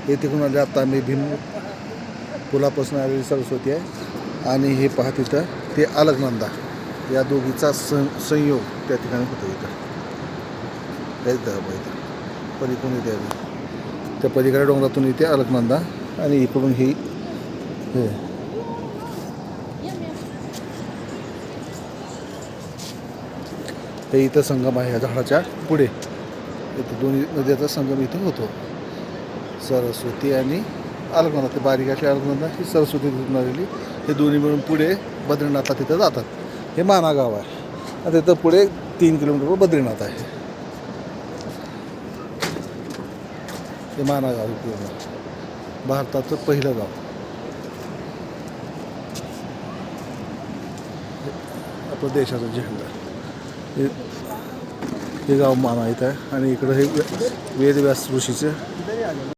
हे तिकडून आले. आता आम्ही भीम पुलापासून आलेली सरस्वती आहे आणि हे पहा तिथं ते अलकनंदा या दोघीचा संयोग त्या ठिकाणी होतो. इथं पलीकडून येते त्या पलीकडे डोंगरातून येते अलकनंदा आणि इकडून हे इथं संगम आहे. या झाडाच्या पुढे इथं दोन्ही नद्याचा संगम इथं होतो. सरस्वती आणि अलकनंदा ते बारीक अशी अलकनंदा ही सरस्वती तिथून आलेली. हे दोन्ही मिळून पुढे बद्रीनाथला तिथं जातात. हे माना गाव आहे आणि तिथं पुढे 3 किलोमीटरवर बद्रीनाथ आहे. हे माना गाव पूर्ण भारताचं पहिलं गाव. आपलं देशाचा झेंडा हे गाव माना इथं आहे आणि इकडं हे वेदव्यास ऋषीचं